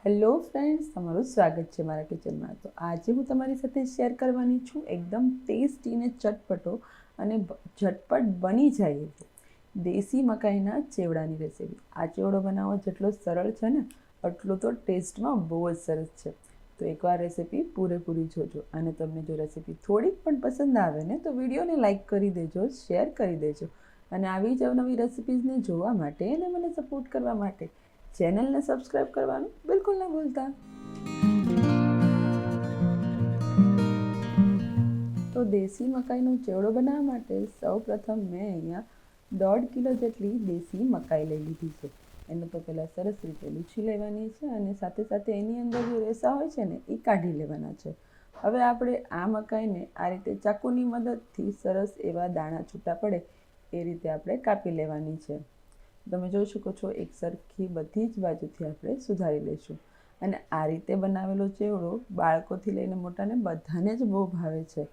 Hello friends, તમારું સ્વાગત છે મારા કિચનમાં. તો આજે હું તમારી સાથે શેર કરવાની છું એકદમ ટેસ્ટી ને ચટપટો અને ઝટપટ બની જાય એવો દેશી મકાઈના ચેવડાની રેસીપી. આ ચેવડો બનાવવો જેટલો સરળ છે ને એટલો તો ટેસ્ટમાં બહુ જ સરસ છે. તો એકવાર રેસીપી પૂરેપૂરી જોજો અને તમને જો રેસીપી થોડીક પણ પસંદ આવે ને તો વિડીયોને લાઇક કરી દેજો, શેર કરી દેજો અને આવી જ અવનવી રેસીપીઝને જોવા માટે અને મને સપોર્ટ કરવા માટે ચેનલને સબસ્ક્રાઈબ કરવાનું બિલકુલ ના ભૂલતા. તો દેશી મકાઈનો ચેવડો બનાવવા માટે સૌપ્રથમ મેં અહીંયા 1.5 કિલો જેટલી દેશી મકાઈ લઈ લીધી છે. એને તો પહેલાં સરસ રીતે લૂછી લેવાની છે અને સાથે સાથે એની અંદર જે રેસા હોય છે ને એ કાઢી લેવાના છે. હવે આપણે આ મકાઈને આ રીતે ચાકુની મદદથી સરસ એવા દાણા છૂટા પડે એ રીતે આપણે કાપી લેવાની છે. તમે જોઈ શકો છો એક સરખી બધી જ બાજુથી આપણે સુધારી લઈશું. અને આ રીતે બનાવેલો ચેવડો બાળકોથી લઈને મોટાને બધાને જ બહુ ભાવે છે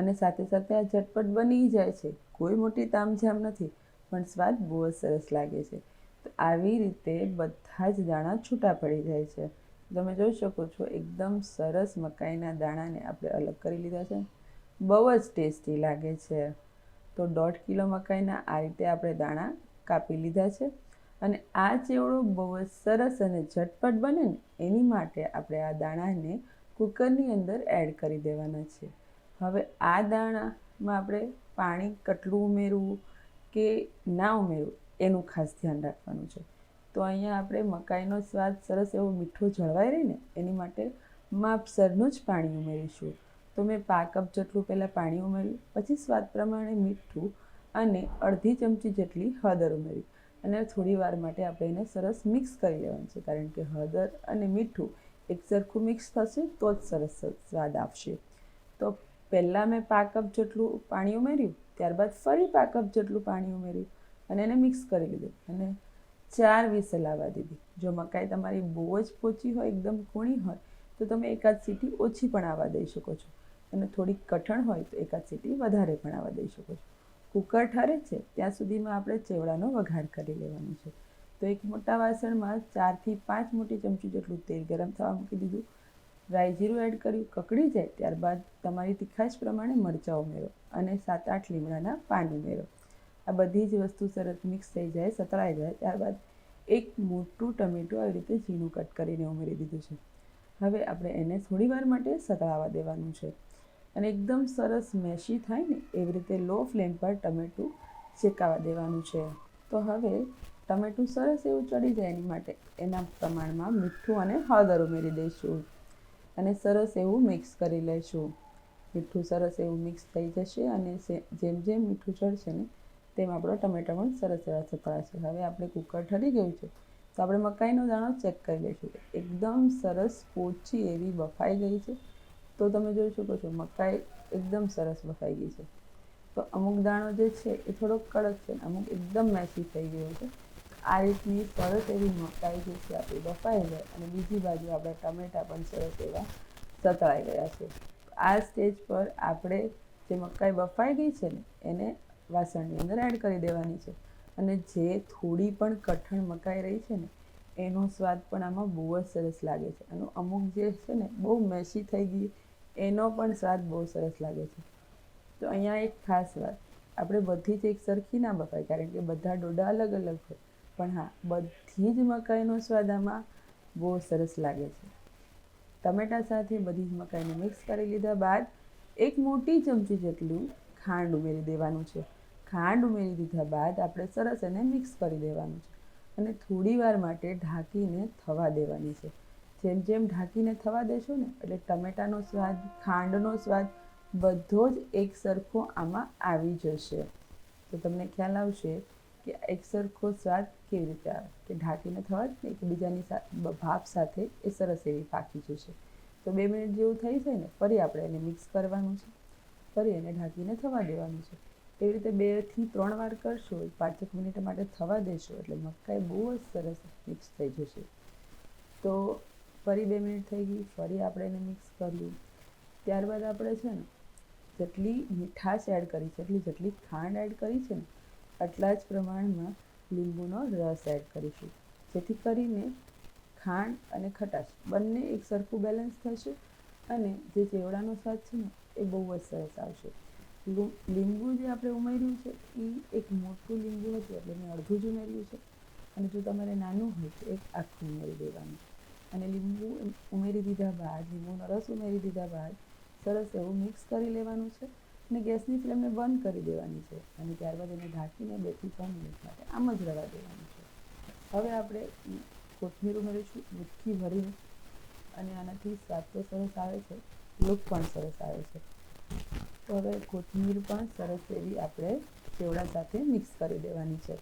અને સાથે સાથે આ ઝટપટ બની જાય છે. કોઈ મોટી તામઝામ નથી, પણ સ્વાદ બહુ જ સરસ લાગે છે. તો આવી રીતે બધા જ દાણા છૂટા પડી જાય છે. તમે જોઈ શકો છો એકદમ સરસ મકાઈના દાણાને આપણે અલગ કરી લીધા છે. બહુ જ ટેસ્ટી લાગે છે. તો 1.5 કિલો મકાઈના આ રીતે આપણે દાણા કાપી લીધા છે અને આ ચેવડો બહુ જ સરસ અને ઝટપટ બને ને એની માટે આપણે આ દાણાને કુકરની અંદર એડ કરી દેવાના છે. હવે આ દાણામાં આપણે પાણી કેટલું ઉમેરવું કે ના ઉમેરવું એનું ખાસ ધ્યાન રાખવાનું છે. તો અહીંયા આપણે મકાઈનો સ્વાદ સરસ એવો મીઠો જળવાઈ રહે ને એની માટે માપસરનું જ પાણી ઉમેરીશું. તો મેં 5 કપ જેટલું પહેલાં પાણી ઉમેર્યું, પછી સ્વાદ પ્રમાણે મીઠું અને અડધી ચમચી જેટલી હળદર ઉમેરી અને થોડી વાર માટે આપણે એને સરસ મિક્સ કરી લેવાનું છે, કારણ કે હળદર અને મીઠું એક સરખું મિક્સ થશે તો જ સરસ સ્વાદ આવશે. તો પહેલાં મેં 5 કપ જેટલું પાણી ઉમેર્યું, ત્યારબાદ ફરી 5 કપ જેટલું પાણી ઉમેર્યું અને એને મિક્સ કરી લીધું અને 4 વિસલ આવવા દીધી. જો મકાઈ તમારી બહુ જ પોચી હોય, એકદમ કૂણી હોય તો તમે એકાદ સીટી ઓછી પણ આવવા દઈ શકો છો અને થોડીક કઠણ હોય તો એકાદ સીટી વધારે પણ આવવા દઈ શકો છો. કુકર ઠરે છે ત્યાં સુધીમાં આપણે ચેવડાનો વઘાર કરી લેવાનો છે. તો એક મોટા વાસણમાં 4 થી 5 મોટી ચમચી જેટલું તેલ ગરમ થવા મૂકી દીધું. રાઈ જીરું એડ કર્યું, કકડી જાય ત્યારબાદ તમારી તીખાશ પ્રમાણે મરચાં ઉમેરો અને 7-8 લીમડાના પાન ઉમેરો. આ બધી જ વસ્તુ સરસ મિક્સ થઈ જાય, સતળાઈ જાય ત્યારબાદ એક મોટું ટમેટું આવી રીતે ઝીણું કટ કરીને ઉમેરી દીધું છે. હવે આપણે એને થોડી વાર માટે સતળાવા દેવાનું છે અને એકદમ સરસ મેશી થાય ને એવી રીતે લો ફ્લેમ પર ટમેટું શેકાવા દેવાનું છે. તો હવે ટમેટું સરસ એવું ચડી જાય એની માટે એના પ્રમાણમાં મીઠું અને હળદર ઉમેરી દઈશું અને સરસ એવું મિક્સ કરી લઈશું. મીઠું સરસ એવું મિક્સ થઈ જશે અને જેમ જેમ મીઠું ચડશે ને તેમ આપણો ટમેટા પણ સરસ એવા સતળાશે. હવે આપણે કુકર ઠરી ગયું છે તો આપણે મકાઈનો દાણો ચેક કરી લઈશું. એકદમ સરસ પોચી એવી બફાઈ ગઈ છે. તો તમે જોઈ શકો છો મકાઈ એકદમ સરસ બફાઈ ગઈ છે. તો અમુક દાણો જે છે એ થોડોક કડક છે, અમુક એકદમ મેશી થઈ ગયો છે. આ રીતની સરસ એવી મકાઈ જે છે આપણી બફાઈ જાય અને બીજી બાજુ આપણા ટમેટા પણ સરસ એવા સતળાઈ ગયા છે. આ સ્ટેજ પર આપણે જે મકાઈ બફાઈ ગઈ છે ને એને વાસણની અંદર એડ કરી દેવાની છે અને જે થોડી પણ કઠણ મકાઈ રહી છે ને એનો સ્વાદ પણ આમાં બહુ જ સરસ લાગે છે અને અમુક જે છે ને બહુ મેશી થઈ ગઈ એનો પણ સ્વાદ બહુ સરસ લાગે છે. તો અહીંયા એક ખાસ વાત, આપણે બધી જ એક સરખી ના બફાય, કારણ કે બધા ડોડા અલગ અલગ હોય, પણ હા બધી જ મકાઈનો સ્વાદ આમાં બહુ સરસ લાગે છે. ટમેટા સાથે બધી જ મકાઈને મિક્સ કરી લીધા બાદ એક મોટી ચમચી જેટલું ખાંડ ઉમેરી દેવાનું છે. ખાંડ ઉમેરી દીધા બાદ આપણે સરસ એને મિક્સ કરી દેવાનું છે અને થોડી વાર માટે ઢાંકીને થવા દેવાની છે. જેમ જેમ ઢાંકીને થવા દેશો ને એટલે ટમેટાનો સ્વાદ, ખાંડનો સ્વાદ બધો જ એક સરખો આમાં આવી જશે. તો તમને ખ્યાલ આવશે કે એક સરખો સ્વાદ કેવી રીતે આવે, કે ઢાંકીને થવા જ ને એકબીજાની ભાપ સાથે એ સરસ એવી પાકી જશે. તો 2 મિનિટ જેવું થઈ જાય ને ફરી આપણે એને મિક્સ કરવાનું છે, ફરી એને ઢાંકીને થવા દેવાનું છે. એવી રીતે 2 થી 3 વાર કરશો, 5 મિનિટ માટે થવા દેશો એટલે મકાઈ બહુ જ સરસ મિક્સ થઈ જશે. તો ફરી 2 મિનિટ થઈ ગઈ, ફરી આપણે એને મિક્સ કર્યું. ત્યારબાદ આપણે છે ને જેટલી મીઠાશ એડ કરી છે, જેટલી ખાંડ એડ કરી છે ને આટલા જ પ્રમાણમાં લીંબુનો રસ એડ કરીશું, જેથી કરીને ખાંડ અને ખટાશ બંને એક સરખું બેલેન્સ થશે અને જે ચેવડાનો સ્વાદ છે ને એ બહુ જ સરસ આવશે. લીંબુ જે આપણે ઉમેર્યું છે એ એક મોટું લીંબુ હતું એટલે મેં અડધું જ ઉમેર્યું છે, અને જો તમારે નાનું હોય તો એક આખું ઉમેરી દેવાનું. અને લીંબુ ઉમેરી દીધા બાદ, લીંબુનો રસ ઉમેરી દીધા બાદ સરસ એવું મિક્સ કરી લેવાનું છે અને ગેસની ફ્લેમને બંધ કરી દેવાની છે અને ત્યારબાદ એને ઢાંકીને 2 થી 3 મિનિટ માટે આમ જ રહેવા દેવાનું છે. હવે આપણે કોથમીર ઉમેરીશું મુઠ્ઠી ભરીને, અને આનાથી સ્વાદ તો સરસ આવે છે, લુક પણ સરસ આવે છે. તો હવે કોથમીર પણ સરસ એવી આપણે ચેવડા સાથે મિક્સ કરી દેવાની છે.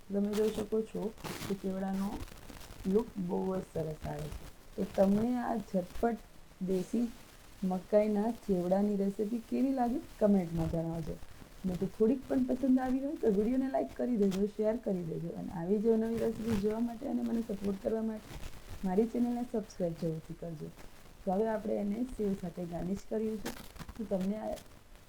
તમે જોઈ શકો છો કે ચેવડાનો લુક બહુ જ સરસ આવે છે. તો તમને આ ઝટપટ દેશી મકાઈના ચેવડાની રેસીપી કેવી લાગી કમેન્ટમાં જણાવજો. અને જો થોડીક પણ પસંદ આવી હોય તો વિડીયોને લાઇક કરી દેજો, શેર કરી દેજો, અને આવી જ નવી રેસીપી જોવા માટે અને મને સપોર્ટ કરવા માટે મારી ચેનલને સબસ્ક્રાઈબ જરૂરથી કરજો. તો હવે આપણે એને સેવ સાથે ગાર્નિશ કર્યું છે. તો તમને આ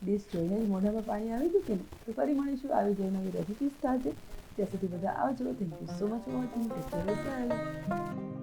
ડિશ જોઈને જ મોઢામાં પાણી આવી ગયું કે નહીં? તો ફરી મળીશું આવી જ નવી રેસીપી સાથે. ત્યાં સુધી બધા આવજો. Thank you so much for watching. Take care.